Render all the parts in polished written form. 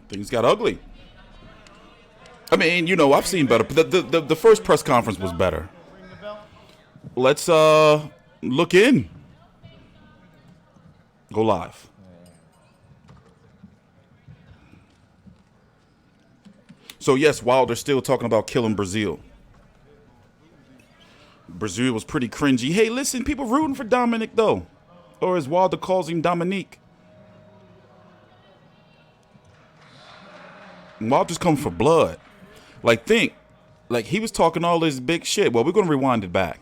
Things got ugly. I mean, you know, I've seen better. The first press conference was better. Let's look in. Go live. So yes, Wilder's still talking about killing Breazeale. Breazeale was pretty cringy. Hey, listen, people rooting for Dominic though, or as Wilder calls him, Dominic. Wilder's coming for blood. Like he was talking all this big shit. Well, we're gonna rewind it back.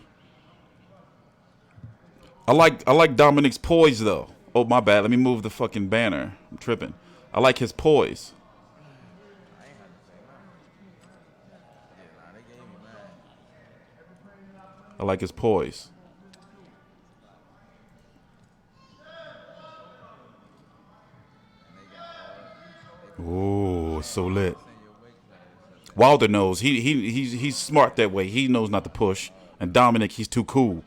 I like Dominic's poise though. Oh, my bad. Let me move the fucking banner. I'm tripping. I like his poise. I like his poise. Ooh, so lit. Wilder knows. He's smart that way. He knows not to push. And Dominic, he's too cool.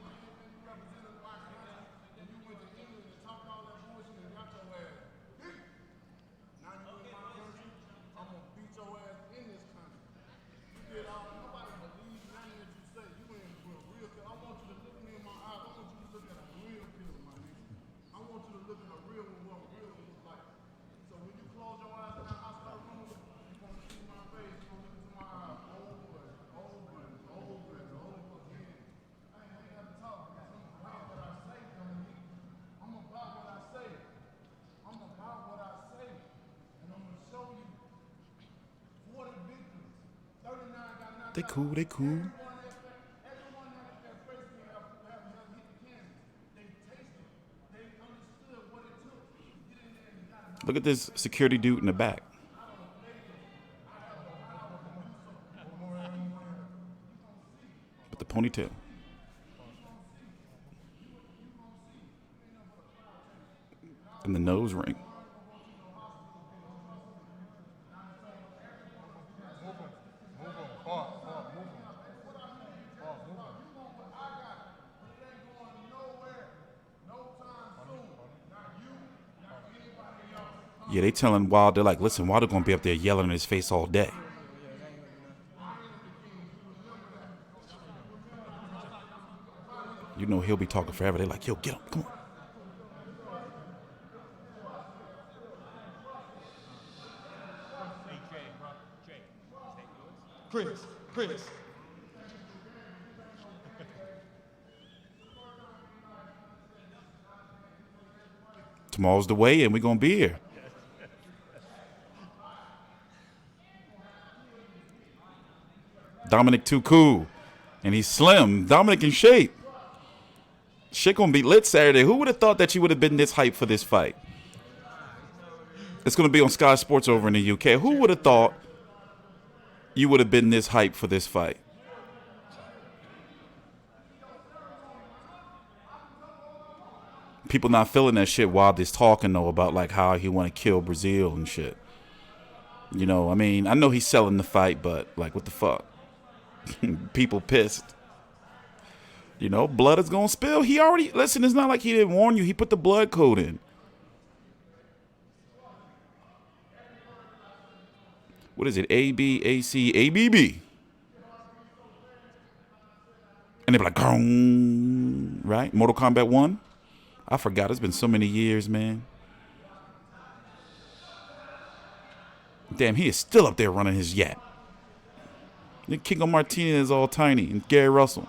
They cool, they cool. Look at this security dude in the back. With the ponytail. And the nose ring. Yeah, they telling Wilder, like, listen, Wilder gonna be up there yelling in his face all day. You know he'll be talking forever. They're like, yo, get him, come on. Chris. Tomorrow's the weigh in. We're gonna be here. Dominic too cool. And he's slim. Dominic in shape. Shit gonna be lit Saturday. Who would have thought that you would have been this hyped for this fight? It's gonna be on Sky Sports over in the UK. Who would have thought you would have been this hyped for this fight? People not feeling that shit while this talking though about like how he want to kill Breazeale and shit. You know, I mean, I know he's selling the fight, but like, what the fuck? People pissed. You know, blood is gonna spill. He already, listen, it's not like he didn't warn you. He put the blood code in. What is it? A, B, A, C, A, B, B. And they be like, Gong, right? Mortal Kombat 1. I forgot. It's been so many years, man. Damn, he is still up there running his yap. Kingo Martinez is all tiny, and Gary Russell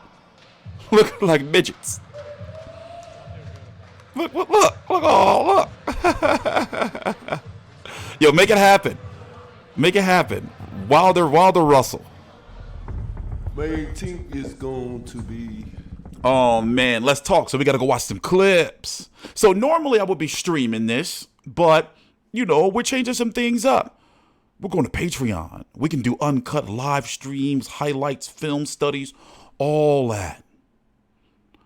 look like midgets. Look, oh, look. Yo, make it happen. Make it happen. Wilder Russell. My 18th is going to be... Oh, man, let's talk. So we got to go watch some clips. So normally I would be streaming this, but, you know, we're changing some things up. We're going to Patreon. We can do uncut live streams, highlights, film studies, all that.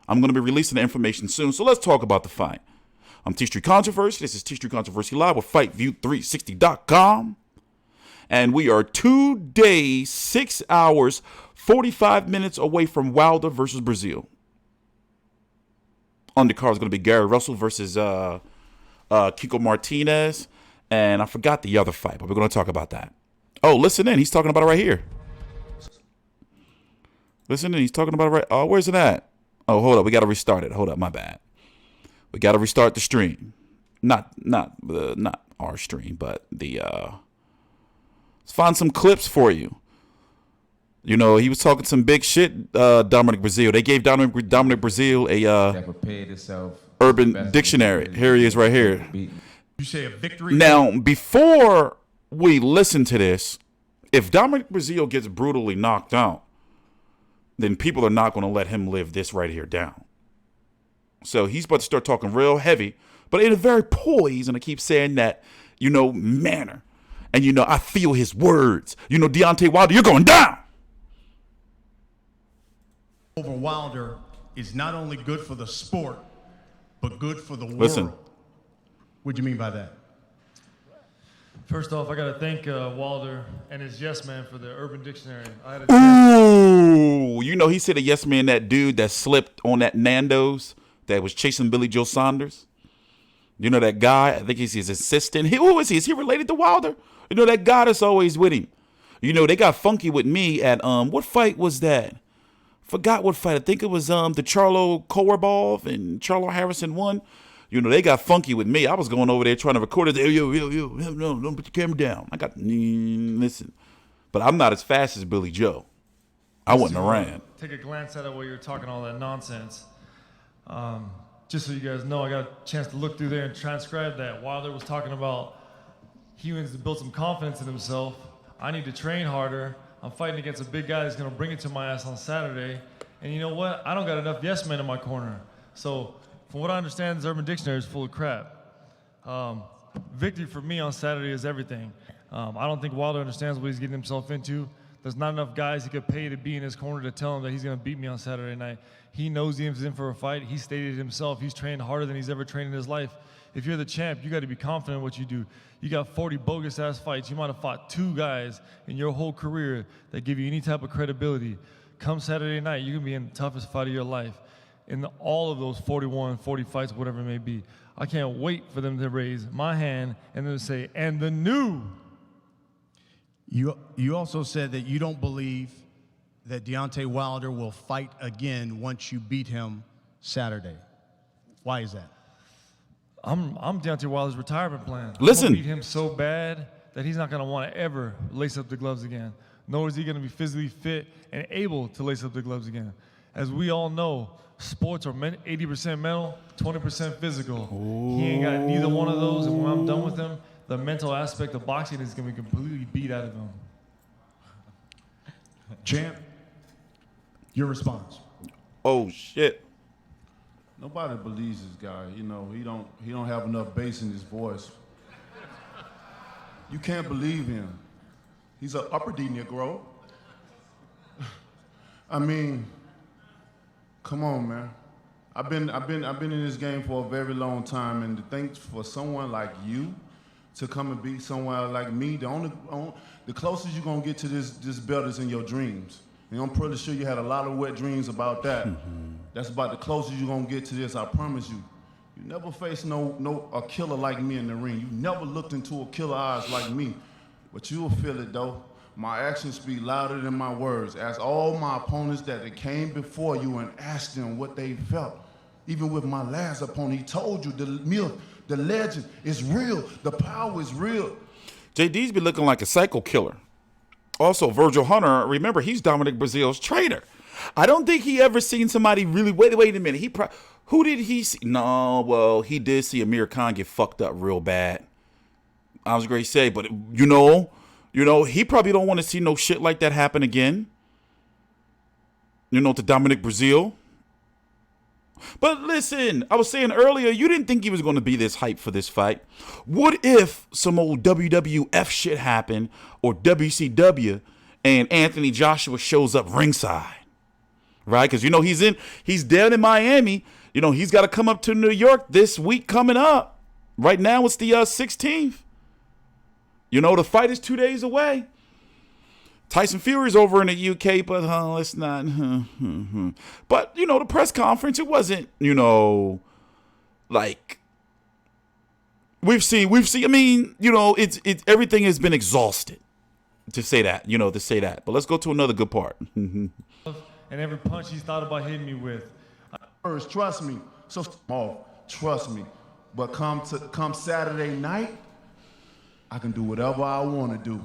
I'm going to be releasing the information soon, so let's talk about the fight. I'm TstreeT Controversy. This is TstreeT Controversy Live with FightView360.com. And we are 2 days, 6 hours, 45 minutes away from Wilder versus Breazeale. Undercard is going to be Gary Russell versus Kiko Martinez. And I forgot the other fight, but we're going to talk about that. Oh, listen in. He's talking about it right here. Listen in. He's talking about it right. Oh, where's it at? Oh, hold up. We got to restart it. Hold up. My bad. We got to restart the stream. Not our stream, but the let's find some clips for you. You know, he was talking some big shit, Dominic Breazeale. They gave Dominic Breazeale a that prepared itself urban dictionary. Here he is right here. You say a victory? Now, before we listen to this, if Dominic Breazeale gets brutally knocked out, then people are not going to let him live this right here down. So he's about to start talking real heavy, but in a very poised, and I keep saying that, you know, manner. And, you know, I feel his words. You know, Deontay Wilder, you're going down. Over Wilder is not only good for the sport, but good for the world. Listen. What do you mean by that? First off, I got to thank Wilder and his yes man for the Urban Dictionary. I had Ooh, you know, he said a yes man, that dude that slipped on that Nando's that was chasing Billy Joe Saunders. You know that guy? I think he's his assistant. Who is he? Is he related to Wilder? You know that guy that's always with him. You know, they got funky with me at what fight was that? Forgot what fight. I think it was the Charlo Korobov and Charlo Harrison won. You know, they got funky with me. I was going over there trying to record it. Yo, no, don't put your camera down. I got listen, but I'm not as fast as Billy Joe. I wouldn't have ran. Take a glance at it while you're talking all that nonsense. Just so you guys know, I got a chance to look through there and transcribe that. Wilder was talking about he needs to build some confidence in himself. I need to train harder. I'm fighting against a big guy that's going to bring it to my ass on Saturday. And you know what? I don't got enough yes men in my corner. So from what I understand, this Urban Dictionary is full of crap. Victory for me on Saturday is everything. I don't think Wilder understands what he's getting himself into. There's not enough guys he could pay to be in his corner to tell him that he's going to beat me on Saturday night. He knows he's in for a fight. He stated it himself. He's trained harder than he's ever trained in his life. If you're the champ, you got to be confident in what you do. You got 40 bogus-ass fights. You might have fought 2 guys in your whole career that give you any type of credibility. Come Saturday night, you're going to be in the toughest fight of your life. In all of those 41, 40 fights, whatever it may be. I can't wait for them to raise my hand and then say, and the new. You also said that you don't believe that Deontay Wilder will fight again once you beat him Saturday. Why is that? I'm Deontay Wilder's retirement plan. Listen. I'm gonna beat him so bad that he's not going to want to ever lace up the gloves again. Nor is he going to be physically fit and able to lace up the gloves again. As we all know, sports are 80% mental, 20% physical. Ooh. He ain't got neither one of those, and when I'm done with him, the mental aspect of boxing is going to be completely beat out of him. Champ, your response. Oh shit. Nobody believes this guy. You know, he don't have enough bass in his voice. You can't believe him. He's an upper D Negro. I mean, come on, man. I've been in this game for a very long time, and to think for someone like you to come and beat someone like me, the closest you're gonna get to this belt is in your dreams. And I'm pretty sure you had a lot of wet dreams about that. That's about the closest you're gonna get to this, I promise you. You never faced a killer like me in the ring. You never looked into a killer eyes like me. But you'll feel it though. My actions speak louder than my words. Ask all my opponents that came before you and ask them what they felt. Even with my last opponent, he told you the legend is real. The power is real. JD's be looking like a psycho killer. Also, Virgil Hunter, remember, he's Dominic Breazeale's trainer. I don't think he ever seen somebody really, wait a minute. Who did he see? No, well, he did see Amir Khan get fucked up real bad. I was going to say, but you know, he probably don't want to see no shit like that happen again. You know, to Dominic Breazeale. But listen, I was saying earlier, you didn't think he was going to be this hype for this fight. What if some old WWF shit happened or WCW and Anthony Joshua shows up ringside? Right? Because, you know, he's down in Miami. You know, he's got to come up to New York this week coming up. Right now, it's the 16th. You know, the fight is 2 days away. Tyson Fury's over in the UK, but let's not. But, you know, the press conference, it wasn't, you know, like We've seen. I mean, it's everything has been exhausted. To say that. But let's go to another good part. And every punch he's thought about hitting me with. First, trust me. So trust me. But come Saturday night, I can do whatever I want to do.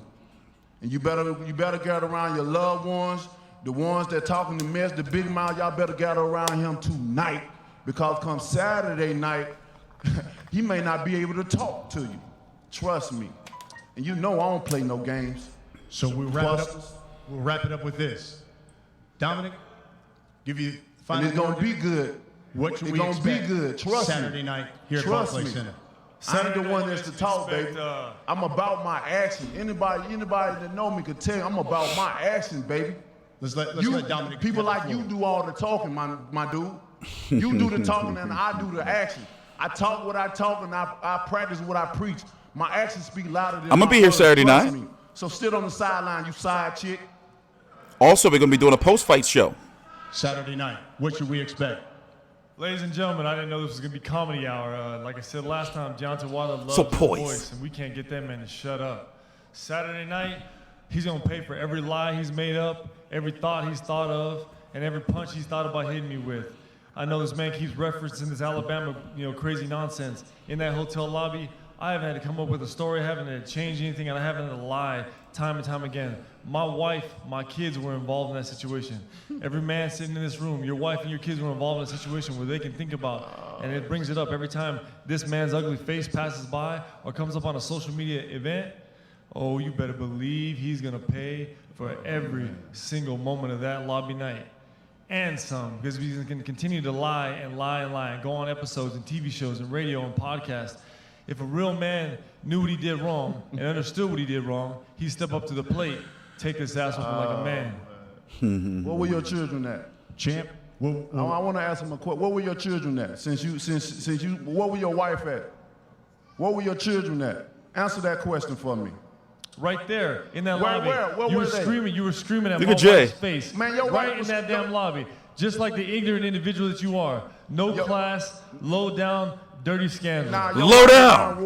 And you better gather around your loved ones, the ones that talking the mess, the big mouth. Y'all better gather around him tonight, because come Saturday night, he may not be able to talk to you. Trust me. And I don't play no games. So we'll wrap it up with this. Dominic, give you final and it's going to be good. What should it's we going to be expect good. Trust Saturday me. night here Trust at Barclays me. Center? I ain't the one that's to talk, baby. I'm about my action. Anybody that know me could tell you I'm about my action, baby. Let's let Dominic. People like you do all the talking, my dude. You do the talking and I do the action. I talk what I talk and I practice what I preach. My actions speak louder than I'm gonna be here Saturday night. Me. So sit on the sideline, you side chick. Also, we're gonna be doing a post-fight show. Saturday night. What should we expect? Ladies and gentlemen, I didn't know this was going to be comedy hour. Like I said last time, Deontay Wilder loves So his poised. voice, and we can't get that man to shut up. Saturday night, he's going to pay for every lie he's made up, every thought he's thought of, and every punch he's thought about hitting me with. I know this man keeps referencing this Alabama, crazy nonsense. In that hotel lobby, I haven't had to come up with a story, I haven't had to change anything, and I haven't had to lie time and time again. My wife, my kids were involved in that situation. Every man sitting in this room, your wife and your kids were involved in a situation where they can think about, and it brings it up every time this man's ugly face passes by or comes up on a social media event. Oh, you better believe he's gonna pay for every single moment of that lobby night. And some, because he's gonna continue to lie and lie and lie and go on episodes and TV shows and radio and podcasts. If a real man knew what he did wrong and understood what he did wrong, he'd step up to the plate, take this ass off him like a man. What were your children at? Champ? I want to ask him a question. What were your children at? Since you, what were your wife at? What were your children at? Answer that question for me. Right there in that Where- lobby, where you were were they? screaming. You were screaming at Look my at Jay. wife's face, Man, your wife right in was- that damn lobby, just like the ignorant individual that you are. No class, low down, dirty scandal. Nah, Low down.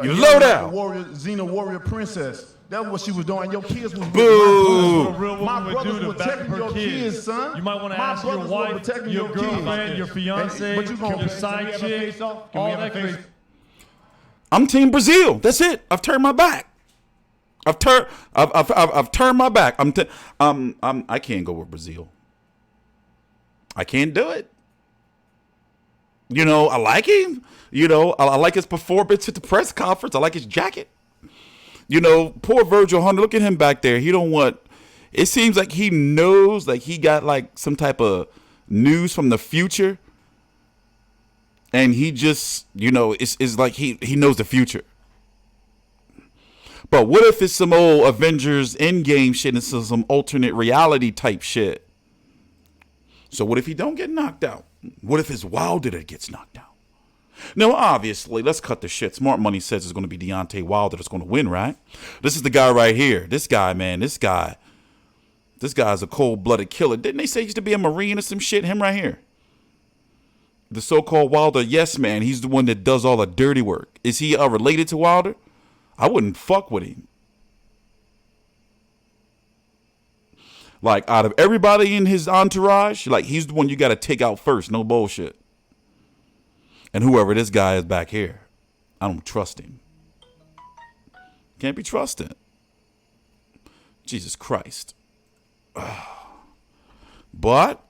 You low down. Xena warrior princess. That's what she was doing. Your kids was Boo. What a real woman My would brothers do to were back protecting her your kids, son. You might want to My ask your brothers were wife, protecting your your kids. girlfriend, your fiance, But you gonna- your side chick, all that crazy. I'm Team Breazeale. That's it. I've turned my back. I've turned my back. I can't go with Breazeale. I can't do it. I like him. I like his performance at the press conference. I like his jacket. Poor Virgil Hunter. Look at him back there. He don't want. It seems like he knows, like he got like some type of news from the future, and he just, it's like he knows the future. But what if it's some old Avengers Endgame shit and some alternate reality type shit? So what if he don't get knocked out? What if it's Wilder that gets knocked out? Now, obviously, let's cut the shit. Smart Money says it's going to be Deontay Wilder that's going to win, right? This is the guy right here. This guy, man, this guy's a cold-blooded killer. Didn't they say he used to be a Marine or some shit? Him right here. The so-called Wilder yes man. He's the one that does all the dirty work. Is he related to Wilder? I wouldn't fuck with him. Like, out of everybody in his entourage, like, he's the one you got to take out first. No bullshit. And whoever this guy is back here, I don't trust him. Can't be trusted. Jesus Christ. But,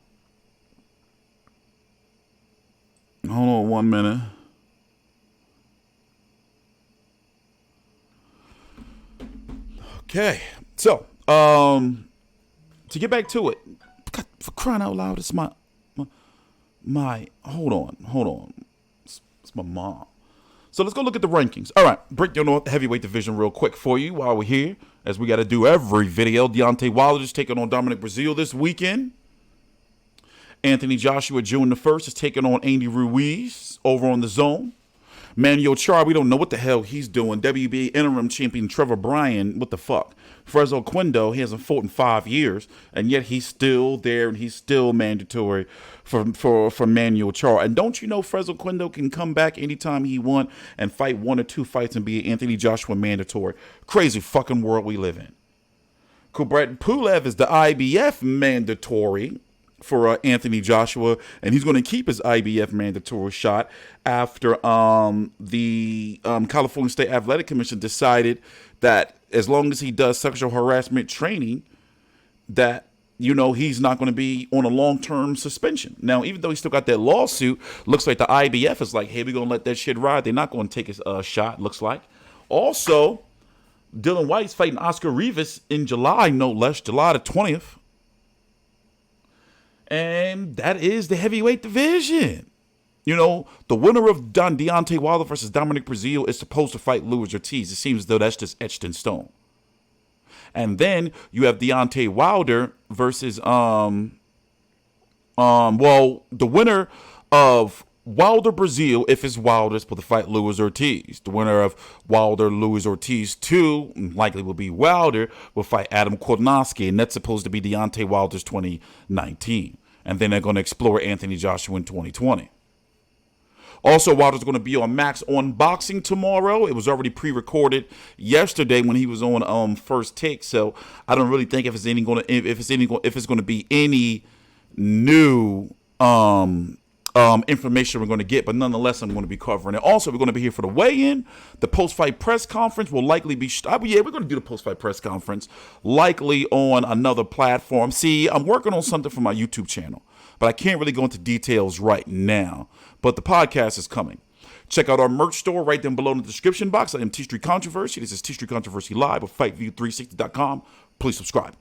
hold on 1 minute. Okay, so to get back to it, God, for crying out loud, it's my hold on, it's my mom. So let's go look at the rankings. All right, break down the heavyweight division real quick for you while we're here, as we got to do every video. Deontay Wilder is taking on Dominic Breazeale this weekend. Anthony Joshua Jr. I is taking on Andy Ruiz over on the Zone. Manuel Charr, we don't know what the hell he's doing. WBA interim champion Trevor Bryan, what the fuck? Frezo Quindo, he hasn't fought in 5 years, and yet he's still there, and he's still mandatory for Manuel Charr. And don't you know Frezo Quindo can come back anytime he want and fight 1 or 2 fights and be Anthony Joshua mandatory? Crazy fucking world we live in. Kubrat Pulev is the IBF mandatory for Anthony Joshua, and he's going to keep his IBF mandatory shot after the California State Athletic Commission decided that as long as he does sexual harassment training, that, you know, he's not going to be on a long-term suspension. Now, even though he still got that lawsuit, looks like the IBF is like, hey, we're going to let that shit ride. They're not going to take his shot, looks like. Also, Dylan White's fighting Oscar Rivas in July, no less, July the 20th. And that is the heavyweight division. You know, the winner of Deontay Wilder versus Dominic Breazeale is supposed to fight Luis Ortiz. It seems as though that's just etched in stone. And then you have Deontay Wilder versus the winner of Wilder Breazeale, if it's Wilder, is supposed to fight Luis Ortiz. The winner of Wilder Luis Ortiz 2, likely will be Wilder, will fight Adam Kornowski, and that's supposed to be Deontay Wilder's 2019. And then they're going to explore Anthony Joshua in 2020. Also, Wilder's going to be on Max on Boxing tomorrow. It was already pre-recorded yesterday when he was on First Take, so I don't really think if it's going to be any new information we're going to get, but nonetheless, I'm going to be covering it. Also, we're going to be here for the weigh-in. The post-fight press conference will likely be, we're going to do the post-fight press conference, likely on another platform. See, I'm working on something for my YouTube channel, but I can't really go into details right now. But the podcast is coming. Check out our merch store right down below in the description box. I am TstreeT Controversy. This is TstreeT Controversy Live with FightView360.com. Please subscribe.